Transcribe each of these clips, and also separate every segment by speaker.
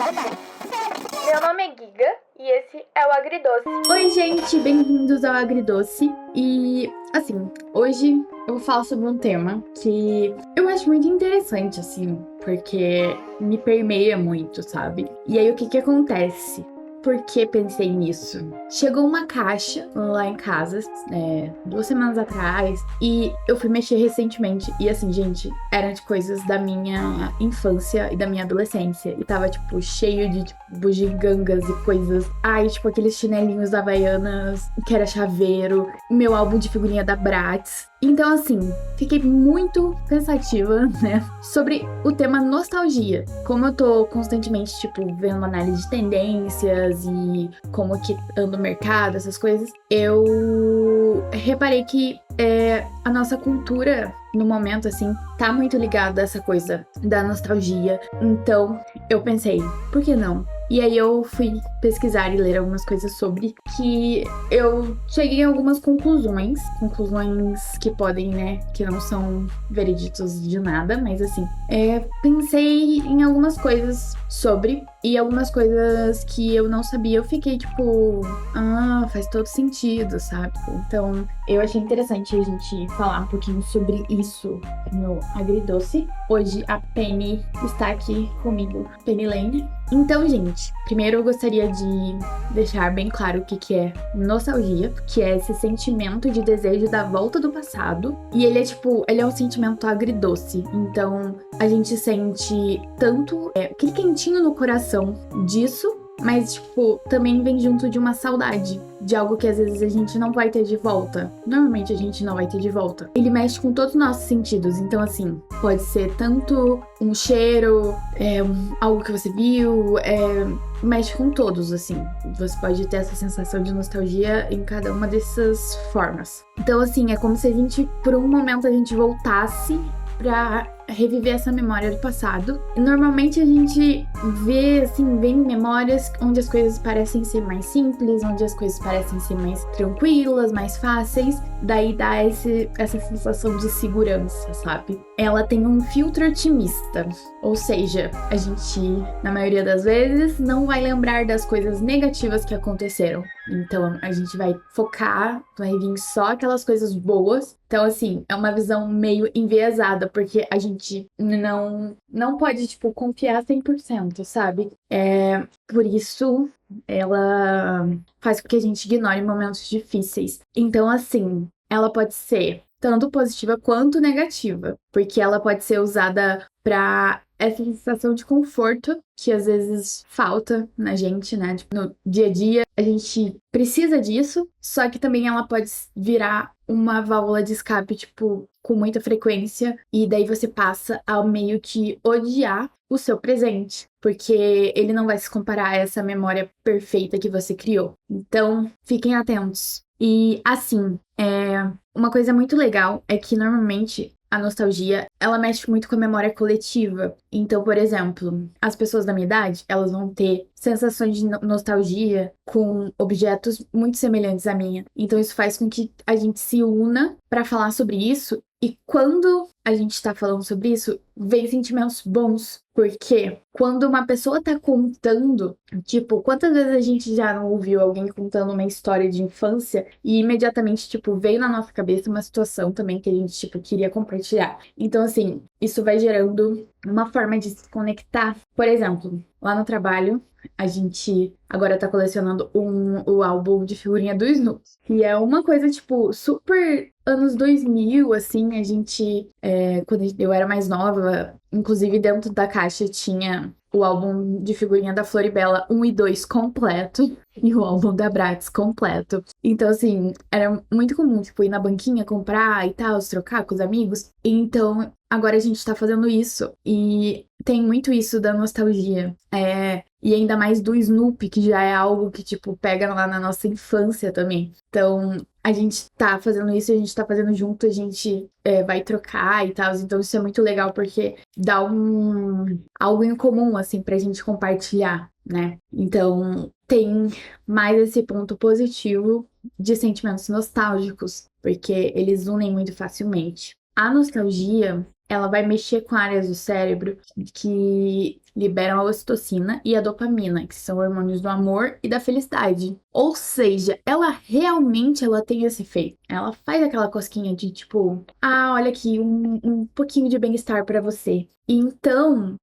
Speaker 1: Meu nome é Giga e esse é o Agridoce.
Speaker 2: Oi, gente, bem-vindos ao Agridoce. E, assim, hoje eu vou falar sobre um tema que eu acho muito interessante, assim, porque me permeia muito, sabe? E aí, o que acontece? Por que pensei nisso? Chegou uma caixa lá em casa, 2 semanas atrás, e eu fui mexer recentemente. E assim, gente, eram de coisas da minha infância e da minha adolescência. E tava, tipo, cheio de, tipo, bugigangas e coisas. Ai, tipo, aqueles chinelinhos da Havaianas, que era chaveiro, meu álbum de figurinha da Bratz. Então, assim, fiquei muito pensativa, né, sobre o tema nostalgia. Como eu tô constantemente, tipo, vendo uma análise de tendências e como que anda o mercado, essas coisas, eu reparei que a nossa cultura, no momento, assim, tá muito ligada a essa coisa da nostalgia. Então, eu pensei, por que não? E aí eu fui pesquisar e ler algumas coisas sobre, que eu cheguei a algumas conclusões que podem, né, que não são vereditos de nada, mas assim, pensei em algumas coisas sobre, e algumas coisas que eu não sabia, eu fiquei tipo, faz todo sentido, sabe? Então, eu achei interessante a gente falar um pouquinho sobre isso no Agridoce. Hoje a Penny está aqui comigo, Penny Lane. Então, gente, primeiro eu gostaria de deixar bem claro o que é nostalgia, que é esse sentimento de desejo da volta do passado. E ele é um sentimento agridoce. Então, a gente sente tanto aquele quentinho no coração disso, mas, tipo, também vem junto de uma saudade, de algo que às vezes a gente não vai ter de volta. Normalmente a gente não vai ter de volta. Ele mexe com todos os nossos sentidos, então, assim, pode ser tanto um cheiro, algo que você viu, mexe com todos, assim. Você pode ter essa sensação de nostalgia em cada uma dessas formas. Então, assim, é como se a gente, por um momento, a gente voltasse pra reviver essa memória do passado. Normalmente a gente vê memórias onde as coisas parecem ser mais simples, onde as coisas parecem ser mais tranquilas, mais fáceis. Daí dá essa sensação de segurança, sabe? Ela tem um filtro otimista, ou seja, a gente, na maioria das vezes, não vai lembrar das coisas negativas que aconteceram. Então a gente vai vai vir só aquelas coisas boas. Então, assim, é uma visão meio enviesada, porque a gente não pode, tipo, confiar 100%, sabe? Por isso, ela faz com que a gente ignore momentos difíceis. Então, assim, ela pode ser tanto positiva quanto negativa, porque ela pode ser usada para essa sensação de conforto que às vezes falta na gente, né? Tipo, no dia a dia, a gente precisa disso, só que também ela pode virar uma válvula de escape, tipo, com muita frequência, e daí você passa a meio que odiar o seu presente, porque ele não vai se comparar a essa memória perfeita que você criou. Então, fiquem atentos. E assim, uma coisa muito legal é que normalmente a nostalgia, ela mexe muito com a memória coletiva. Então, por exemplo, as pessoas da minha idade, elas vão ter sensações de nostalgia com objetos muito semelhantes à minha. Então, isso faz com que a gente se una para falar sobre isso. E quando a gente tá falando sobre isso, vem sentimentos bons. Porque quando uma pessoa tá contando, tipo, quantas vezes a gente já não ouviu alguém contando uma história de infância e imediatamente, tipo, veio na nossa cabeça uma situação também que a gente, tipo, queria compartilhar. Então, assim, isso vai gerando uma forma de se conectar. Por exemplo, lá no trabalho, a gente agora tá colecionando o álbum de figurinha do Snoopy. E é uma coisa, tipo, super anos 2000, assim, a gente, quando eu era mais nova, inclusive dentro da caixa tinha o álbum de figurinha da Floribela 1 e 2 completo e o álbum da Bratz completo. Então, assim, era muito comum, tipo, ir na banquinha comprar e tal, trocar com os amigos. Então, agora a gente tá fazendo isso e tem muito isso da nostalgia. E ainda mais do Snoopy, que já é algo que, tipo, pega lá na nossa infância também. Então, a gente tá fazendo isso, a gente tá fazendo junto, a gente vai trocar e tal. Então, isso é muito legal, porque dá algo em comum, assim, pra gente compartilhar, né? Então, tem mais esse ponto positivo de sentimentos nostálgicos, porque eles unem muito facilmente. A nostalgia, ela vai mexer com áreas do cérebro que liberam a ocitocina e a dopamina, que são hormônios do amor e da felicidade. Ou seja, ela tem esse efeito. Ela faz aquela cosquinha de tipo, ah, olha aqui, um pouquinho de bem-estar pra você. Então,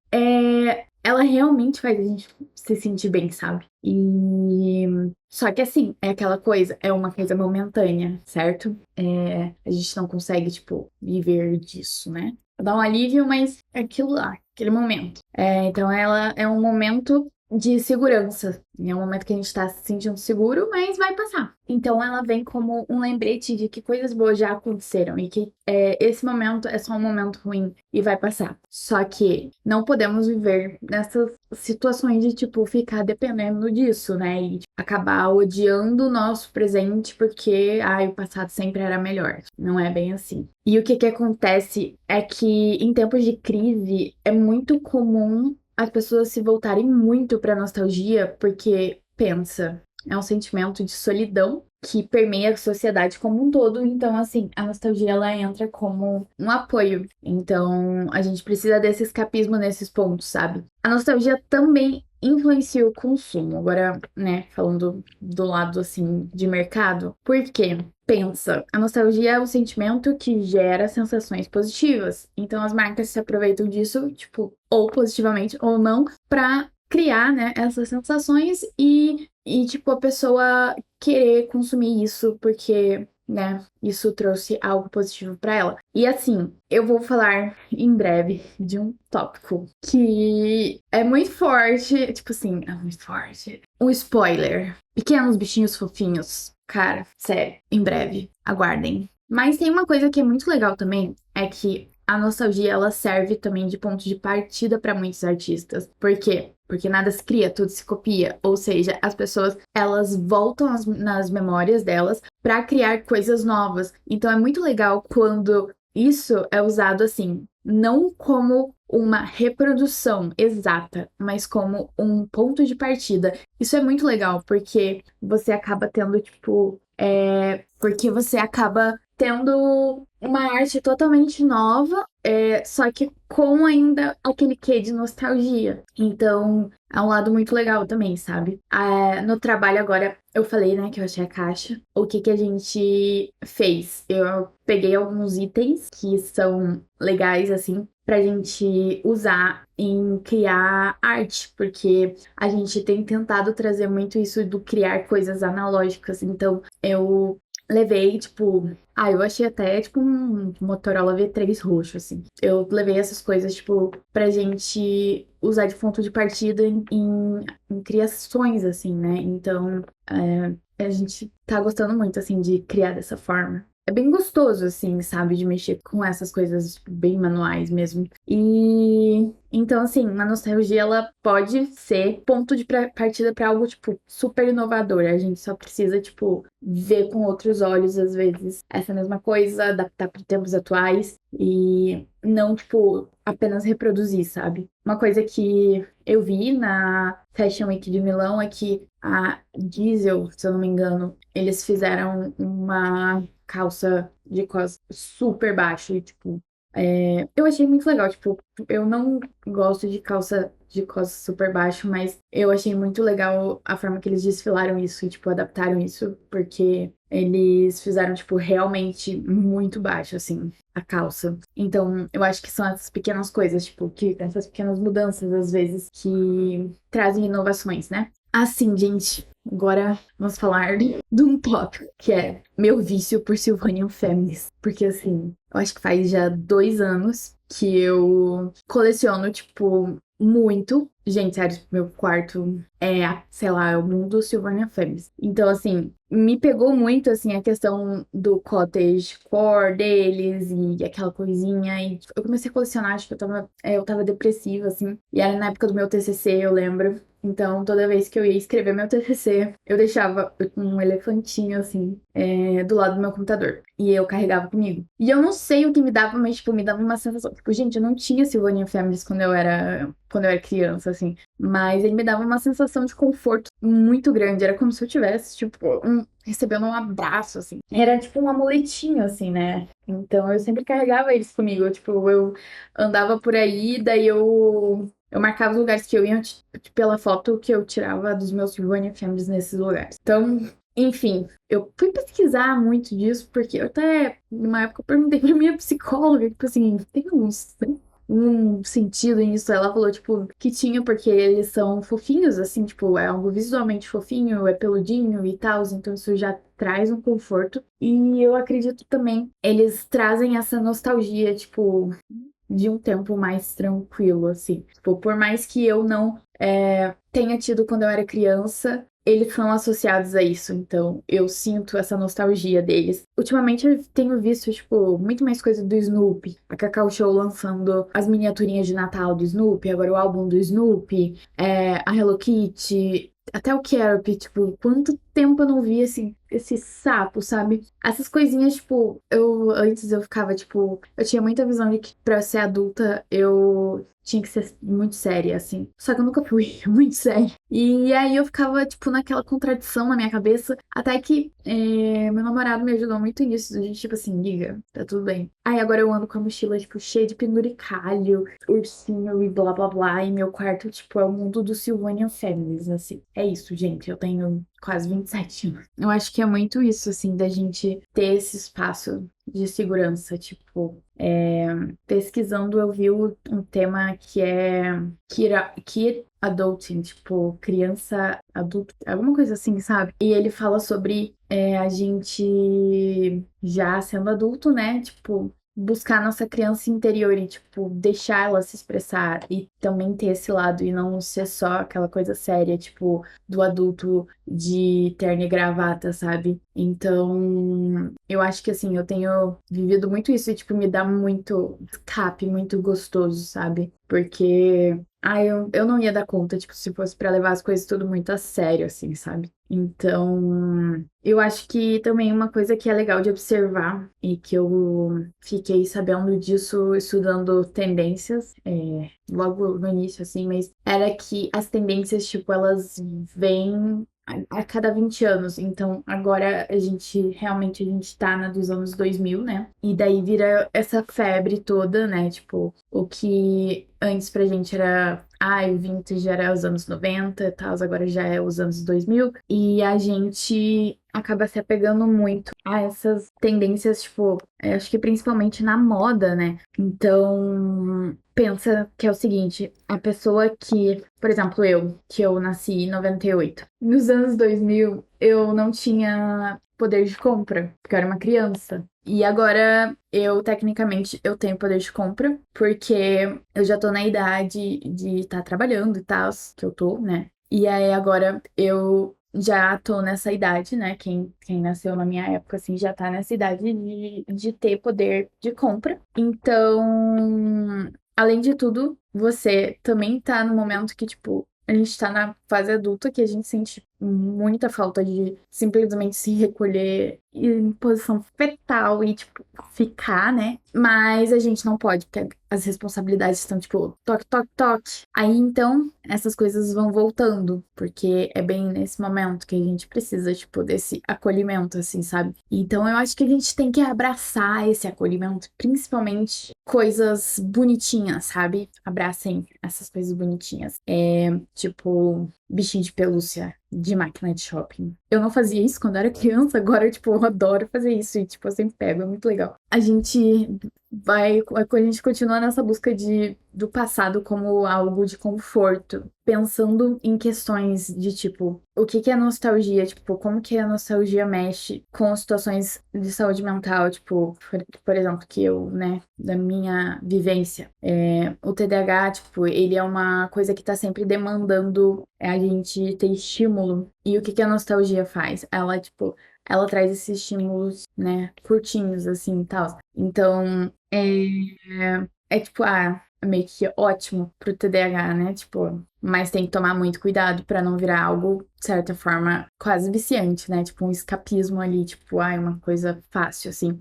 Speaker 2: ela realmente faz a gente se sentir bem, sabe? E só que assim, é aquela coisa, é uma coisa momentânea, certo? A gente não consegue, tipo, viver disso, né? Dá um alívio, mas é aquilo lá, aquele momento. Então ela é um momento de segurança. É um momento que a gente tá se sentindo seguro, mas vai passar. Então ela vem como um lembrete de que coisas boas já aconteceram e que esse momento é só um momento ruim e vai passar. Só que não podemos viver nessas situações de, tipo, ficar dependendo disso, né? E tipo, acabar odiando o nosso presente porque, o passado sempre era melhor. Não é bem assim. E o que acontece é que em tempos de crise é muito comum as pessoas se voltarem muito pra nostalgia, porque, pensa, é um sentimento de solidão que permeia a sociedade como um todo. Então, assim, a nostalgia ela entra como um apoio. Então, a gente precisa desse escapismo nesses pontos, sabe? A nostalgia também influencia o consumo. Agora, né, falando do lado assim de mercado, por quê? Pensa, a nostalgia é um sentimento que gera sensações positivas. Então as marcas se aproveitam disso, tipo, ou positivamente ou não, pra criar, né, essas sensações e tipo, a pessoa querer consumir isso porque, né, isso trouxe algo positivo pra ela. E assim, eu vou falar em breve de um tópico que é muito forte, tipo assim, é muito forte. Um spoiler. Pequenos bichinhos fofinhos. Cara, sério, em breve, aguardem. Mas tem uma coisa que é muito legal também, é que a nostalgia ela serve também de ponto de partida para muitos artistas. Por quê? Porque nada se cria, tudo se copia. Ou seja, as pessoas elas voltam nas memórias delas para criar coisas novas. Então é muito legal quando isso é usado assim, não como uma reprodução exata, mas como um ponto de partida. Isso é muito legal, porque você acaba tendo, tipo, porque você acaba tendo uma arte totalmente nova, só que com ainda aquele quê de nostalgia. Então, é um lado muito legal também, sabe? No trabalho agora, eu falei, né, que eu achei a caixa. O que que a gente fez? Eu peguei alguns itens que são legais, assim, pra gente usar em criar arte, porque a gente tem tentado trazer muito isso do criar coisas analógicas. Então, eu levei, tipo, eu achei até, tipo, um Motorola V3 roxo, assim. Eu levei essas coisas, tipo, pra gente usar de ponto de partida em criações, assim, né? Então, a gente tá gostando muito, assim, de criar dessa forma. É bem gostoso, assim, sabe? De mexer com essas coisas tipo, bem manuais mesmo. E então, assim, a nostalgia ela pode ser ponto de partida pra algo, tipo, super inovador. A gente só precisa, tipo, ver com outros olhos, às vezes, essa mesma coisa, adaptar para tempos atuais e não, tipo, apenas reproduzir, sabe? Uma coisa que eu vi na Fashion Week de Milão é que a Diesel, se eu não me engano, eles fizeram uma calça de cos super baixa e, tipo, eu achei muito legal, tipo, eu não gosto de calça de cos super baixo, mas eu achei muito legal a forma que eles desfilaram isso e, tipo, adaptaram isso, porque eles fizeram, tipo, realmente muito baixo, assim, a calça. Então, eu acho que são essas pequenas coisas, tipo, que essas pequenas mudanças, às vezes, que trazem inovações, né? Assim, gente, agora vamos falar de um tópico, que é meu vício por Sylvanian Feminis. Porque, assim, eu acho que faz já 2 anos que eu coleciono, tipo, muito. Gente, sério, meu quarto sei lá, é o mundo Sylvania Feminis. Então, assim, me pegou muito, assim, a questão do cottage core deles e aquela coisinha. E eu comecei a colecionar, acho que eu tava depressiva, assim. E era na época do meu TCC, eu lembro. Então, toda vez que eu ia escrever meu TCC, eu deixava um elefantinho, assim, do lado do meu computador. E eu carregava comigo. E eu não sei o que me dava, mas, tipo, me dava uma sensação. Tipo, gente, eu não tinha Sylvania Feminis quando eu era criança, assim. Mas ele me dava uma sensação de conforto muito grande. Era como se eu tivesse, tipo, recebendo um abraço, assim. Era tipo um amuletinho, assim, né? Então eu sempre carregava eles comigo. Tipo, eu andava por aí, daí eu marcava os lugares que eu ia pela foto que eu tirava dos meus Silvânia Filmes nesses lugares. Então, enfim, eu fui pesquisar muito disso, porque eu até, numa época, eu perguntei pra minha psicóloga, tipo assim, tem um sentido nisso? Ela falou, tipo, que tinha, porque eles são fofinhos, assim, tipo, é algo visualmente fofinho, é peludinho e tal, então isso já traz um conforto. E eu acredito também, eles trazem essa nostalgia, tipo, de um tempo mais tranquilo, assim. Tipo, por mais que eu não tenha tido quando eu era criança, eles são associados a isso, então eu sinto essa nostalgia deles. Ultimamente eu tenho visto, tipo, muito mais coisa do Snoopy. A Cacau Show lançando as miniaturinhas de Natal do Snoopy, agora o álbum do Snoopy, a Hello Kitty, até o Carope, tipo, quanto tempo eu não vi esse sapo, sabe? Essas coisinhas, tipo, antes eu ficava, tipo, eu tinha muita visão de que pra eu ser adulta eu tinha que ser muito séria, assim. Só que eu nunca fui muito séria. E aí eu ficava, tipo, naquela contradição na minha cabeça, até que meu namorado me ajudou muito nisso, de tipo assim, liga, tá tudo bem. Aí agora eu ando com a mochila, tipo, cheia de penduricalho, ursinho e blá blá blá, e meu quarto, tipo, é o mundo do Sylvanian Families, assim. É isso, gente, eu tenho quase 27 anos. Eu acho que é muito isso, assim, da gente ter esse espaço de segurança, tipo, pesquisando eu vi um tema que é Kid Adulting, tipo, criança adulto, alguma coisa assim, sabe? E ele fala sobre a gente já sendo adulto, né? Tipo, buscar nossa criança interior e, tipo, deixar ela se expressar e também ter esse lado e não ser só aquela coisa séria, tipo, do adulto de terno e gravata, sabe? Então, eu acho que assim, eu tenho vivido muito isso e, tipo, me dá muito escape, muito gostoso, sabe? Porque, eu não ia dar conta, tipo, se fosse pra levar as coisas tudo muito a sério, assim, sabe? Então, eu acho que também uma coisa que é legal de observar e que eu fiquei sabendo disso estudando tendências, logo no início, assim, mas era que as tendências, tipo, elas vêm a cada 20 anos. Então, agora a gente tá na dos anos 2000, né? E daí vira essa febre toda, né? Tipo, o que antes pra gente era, o vintage era os anos 90 e tal, agora já é os anos 2000. E a gente acaba se apegando muito a essas tendências, tipo, acho que principalmente na moda, né? Então, pensa que é o seguinte, a pessoa que, por exemplo, que eu nasci em 98. Nos anos 2000, eu não tinha poder de compra, porque eu era uma criança. E agora tecnicamente, eu tenho poder de compra, porque eu já tô na idade de estar trabalhando e tal, que eu tô, né? E aí agora eu já tô nessa idade, né? Quem nasceu na minha época, assim, já tá nessa idade de ter poder de compra. Então, além de tudo, você também tá no momento que, tipo, a gente tá na fase adulta que a gente sente muita falta de simplesmente se recolher em posição fetal e, tipo, ficar, né? Mas a gente não pode, porque as responsabilidades estão, tipo, toque, toque, toque. Aí então, essas coisas vão voltando, porque é bem nesse momento que a gente precisa, tipo, desse acolhimento, assim, sabe? Então eu acho que a gente tem que abraçar esse acolhimento, principalmente coisas bonitinhas, sabe? Abracem essas coisas bonitinhas. Tipo, bichinho de pelúcia de máquina de shopping. Eu não fazia isso quando era criança, agora, tipo, eu adoro fazer isso e, tipo, eu sempre pego, é muito legal. A gente continua nessa busca do passado como algo de conforto, pensando em questões de, tipo, o que que é nostalgia, tipo, como que a nostalgia mexe com situações de saúde mental, tipo, por exemplo, que eu, né, da minha vivência. O TDAH, tipo, ele é uma coisa que tá sempre demandando a gente ter estímulo. E o que que a nostalgia faz? Ela, tipo, ela traz esses estímulos, né, curtinhos, assim, e tal. Então, tipo, meio que ótimo pro TDAH, né? Tipo, mas tem que tomar muito cuidado pra não virar algo, de certa forma, quase viciante, né? Tipo, um escapismo ali, tipo, uma coisa fácil, assim.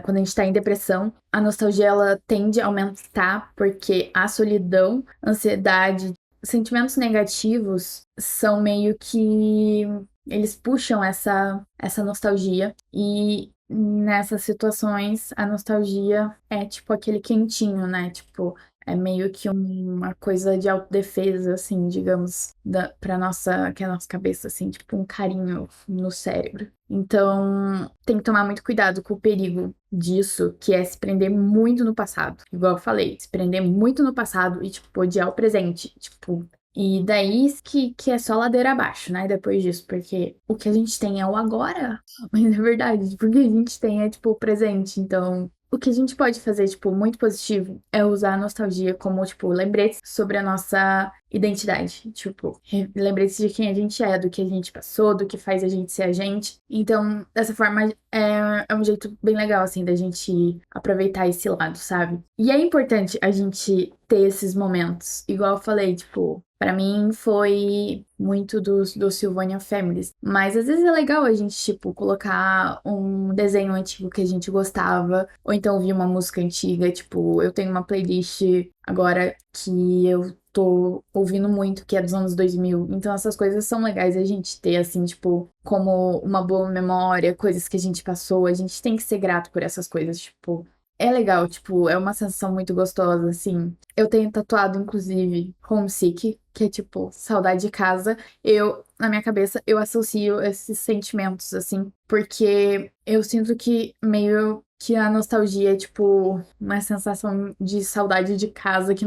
Speaker 2: Quando a gente tá em depressão, a nostalgia, ela tende a aumentar porque a solidão, ansiedade, sentimentos negativos são meio que eles puxam essa nostalgia e nessas situações a nostalgia é tipo aquele quentinho, né? Tipo, é meio que uma coisa de autodefesa, assim, digamos, pra nossa, que é a nossa cabeça, assim, tipo um carinho no cérebro. Então, tem que tomar muito cuidado com o perigo disso, que é se prender muito no passado. Igual eu falei, se prender muito no passado e, tipo, odiar o presente. Tipo, e daí que é só ladeira abaixo, né? Depois disso, porque o que a gente tem é o agora. Mas é verdade, porque a gente tem é, tipo, o presente. Então, o que a gente pode fazer, tipo, muito positivo é usar a nostalgia como, tipo, lembrete sobre a nossa identidade. Tipo, lembrete de quem a gente é, do que a gente passou, do que faz a gente ser a gente. Então, dessa forma, é um jeito bem legal, assim, da gente aproveitar esse lado, sabe? E é importante a gente ter esses momentos. Igual eu falei, tipo, pra mim foi muito do Sylvania Families. Mas às vezes é legal a gente, tipo, colocar um desenho antigo que a gente gostava, ou então ouvir uma música antiga. Tipo, eu tenho uma playlist agora que eu tô ouvindo muito, que é dos anos 2000. Então essas coisas são legais a gente ter, assim, tipo, como uma boa memória, coisas que a gente passou. A gente tem que ser grato por essas coisas, tipo. É legal, tipo, é uma sensação muito gostosa, assim. Eu tenho tatuado, inclusive, homesick, que é tipo, saudade de casa. Na minha cabeça, eu associo esses sentimentos, assim, porque eu sinto que meio que a nostalgia é, tipo, uma sensação de saudade de casa que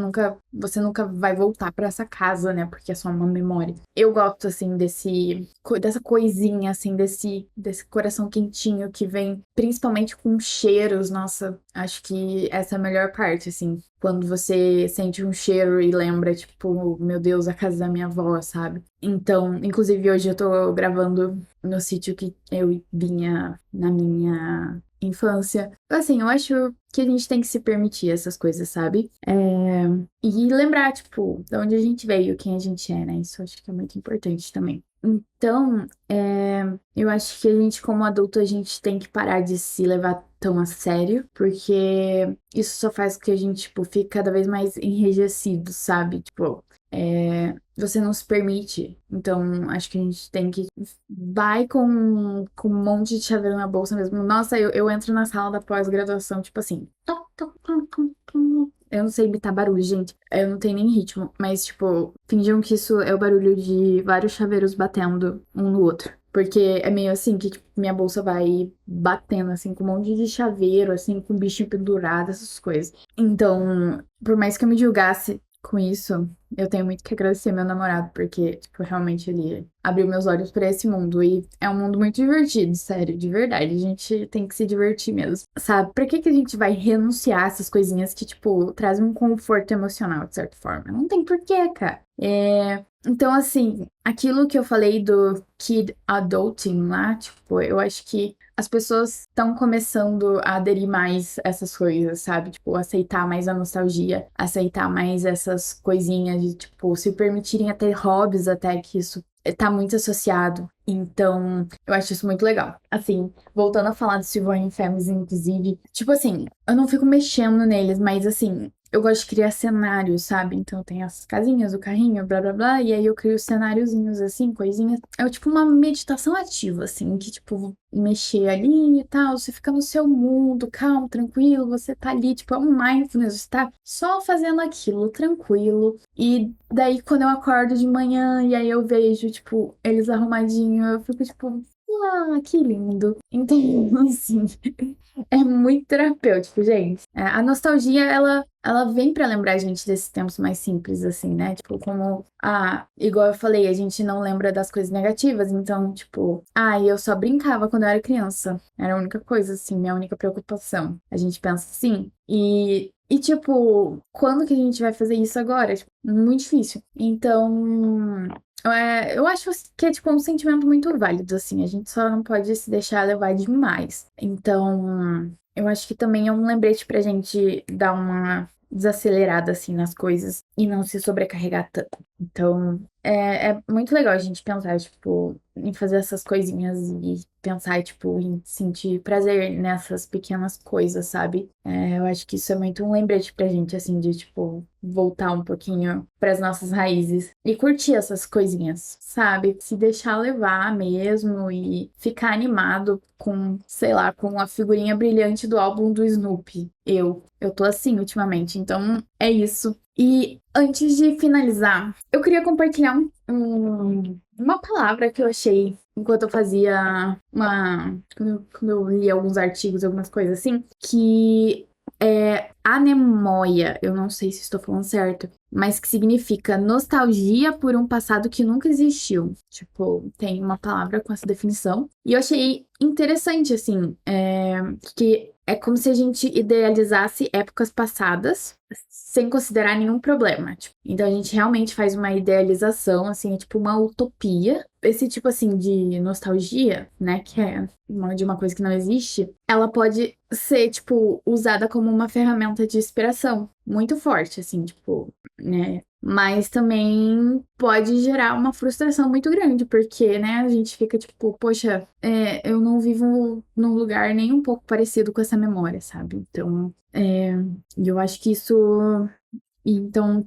Speaker 2: você nunca vai voltar pra essa casa, né? Porque é só uma memória. Eu gosto, assim, dessa coisinha, assim, desse coração quentinho que vem principalmente com cheiros. Nossa, acho que essa é a melhor parte, assim. Quando você sente um cheiro e lembra, tipo, meu Deus, a casa da minha avó, sabe? Então, inclusive hoje eu tô gravando no sítio que eu vinha na minha infância. Assim, eu acho que a gente tem que se permitir essas coisas, sabe? E lembrar, tipo, de onde a gente veio, quem a gente é, né? Isso eu acho que é muito importante também. Então, eu acho que a gente, como adulto, a gente tem que parar de se levar tão a sério, porque isso só faz com que a gente, tipo, fique cada vez mais enrijecido, sabe? Tipo, você não se permite. Então, acho que a gente tem que. Vai com um monte de chaveiro na bolsa mesmo. Nossa, eu entro na sala da pós-graduação, tipo assim. Toc, toc, tum, tum, tum. Eu não sei imitar barulho, gente. Eu não tenho nem ritmo. Mas, tipo, fingiam que isso é o barulho de vários chaveiros batendo um no outro. Porque é meio assim que tipo, minha bolsa vai batendo, assim, com um monte de chaveiro, assim, com bichinho pendurado, essas coisas. Então, por mais que eu me julgasse com isso, eu tenho muito que agradecer meu namorado, porque, tipo, realmente ele abriu meus olhos pra esse mundo. E é um mundo muito divertido, sério, de verdade. A gente tem que se divertir mesmo. Sabe? Pra que que a gente vai renunciar a essas coisinhas que, tipo, trazem um conforto emocional, de certa forma? Não tem porquê, cara. Então, assim, aquilo que eu falei do kid adulting lá, tipo, eu acho que as pessoas estão começando a aderir mais a essas coisas, sabe? Tipo, aceitar mais a nostalgia, aceitar mais essas coisinhas de, tipo, se permitirem até hobbies, até que isso tá muito associado. Então, eu acho isso muito legal. Assim, voltando a falar do Silver Families, inclusive, tipo assim, eu não fico mexendo neles, mas assim, eu gosto de criar cenários, sabe? Então tem as casinhas, o carrinho, blá blá blá, e aí eu crio cenáriozinhos assim, coisinhas. É tipo uma meditação ativa, assim, que tipo, mexer ali e tal, você fica no seu mundo, calmo, tranquilo, você tá ali, tipo, é um mindfulness, você tá só fazendo aquilo, tranquilo. E daí quando eu acordo de manhã e aí eu vejo, tipo, eles arrumadinhos, eu fico tipo, ah, que lindo. Então, assim. É muito terapêutico, gente. A nostalgia, ela vem pra lembrar a gente desses tempos mais simples, assim, né? Tipo, como, igual eu falei, a gente não lembra das coisas negativas, então, tipo, eu só brincava quando eu era criança. Era a única coisa, assim, minha única preocupação. A gente pensa assim. Tipo, quando que a gente vai fazer isso agora? Tipo, muito difícil. Então, eu acho que é, tipo, um sentimento muito válido, assim. A gente só não pode se deixar levar demais. Então, eu acho que também é um lembrete pra gente dar uma desacelerada, assim, nas coisas e não se sobrecarregar tanto. Então, é muito legal a gente pensar, tipo, em fazer essas coisinhas e pensar, tipo, em sentir prazer nessas pequenas coisas, sabe? Eu acho que isso é muito um lembrete pra gente, assim, de, tipo, voltar um pouquinho para as nossas raízes e curtir essas coisinhas, sabe? Se deixar levar mesmo e ficar animado com, sei lá, com a figurinha brilhante do álbum do Snoopy. Eu tô assim ultimamente, então é isso. E antes de finalizar, eu queria compartilhar uma palavra que eu achei enquanto eu fazia quando eu li alguns artigos, algumas coisas assim, que é anemoia. Eu não sei se estou falando certo, mas que significa nostalgia por um passado que nunca existiu. Tipo, tem uma palavra com essa definição. E eu achei interessante, assim, que é como se a gente idealizasse épocas passadas sem considerar nenhum problema. Tipo, então a gente realmente faz uma idealização, assim, é tipo uma utopia. Esse tipo, assim, de nostalgia, né, que é de uma coisa que não existe, ela pode ser, tipo, usada como uma ferramenta de inspiração muito forte, assim, tipo, né? Mas também pode gerar uma frustração muito grande, porque, né, a gente fica tipo, poxa, eu não vivo num lugar nem um pouco parecido com essa memória, sabe? Então, eu acho que isso. Então,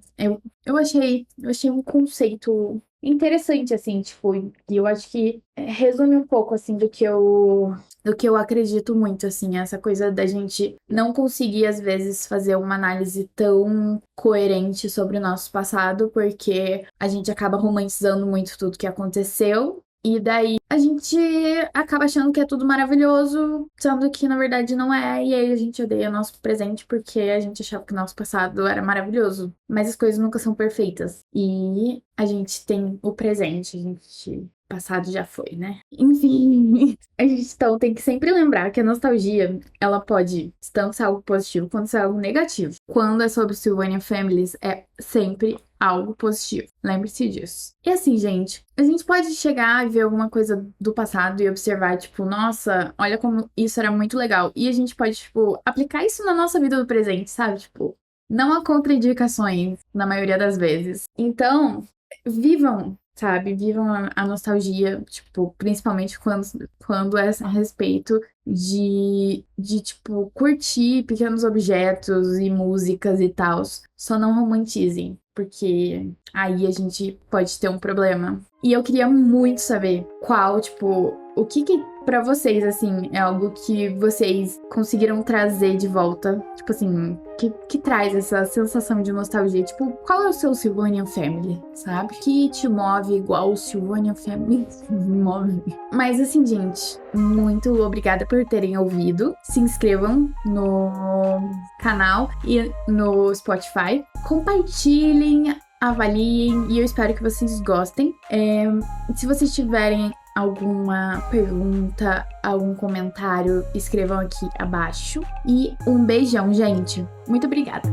Speaker 2: eu achei um conceito interessante, assim, tipo, e eu acho que resume um pouco, assim, do que eu acredito muito, assim, essa coisa da gente não conseguir, às vezes, fazer uma análise tão coerente sobre o nosso passado, porque a gente acaba romantizando muito tudo que aconteceu. E daí a gente acaba achando que é tudo maravilhoso, sendo que na verdade não é, e aí a gente odeia o nosso presente porque a gente achava que o nosso passado era maravilhoso. Mas as coisas nunca são perfeitas. E a gente tem o presente, passado já foi, né? Enfim, a gente então tem que sempre lembrar que a nostalgia, ela pode tanto ser algo positivo quanto ser algo negativo. Quando é sobre Sylvania Families, é sempre algo positivo. Lembre-se disso. E assim, gente, a gente pode chegar e ver alguma coisa do passado e observar, tipo, nossa, olha como isso era muito legal. E a gente pode, tipo, aplicar isso na nossa vida do presente, sabe? Tipo, não há contraindicações na maioria das vezes. Então, vivam, sabe? Vivam a nostalgia, tipo, principalmente quando é a respeito tipo, curtir pequenos objetos e músicas e tal. Só não romantizem, porque aí a gente pode ter um problema. E eu queria muito saber tipo, o que pra vocês, assim, é algo que vocês conseguiram trazer de volta, tipo assim, que traz essa sensação de nostalgia? Tipo, qual é o seu Sylvanian Family, sabe? Que te move igual o Sylvanian Family move. Mas assim, gente, muito obrigada por terem ouvido. Se inscrevam no canal e no Spotify. Compartilhem, avaliem e eu espero que vocês gostem. Se vocês tiverem alguma pergunta, algum comentário, escrevam aqui abaixo. E um beijão, gente. Muito obrigada!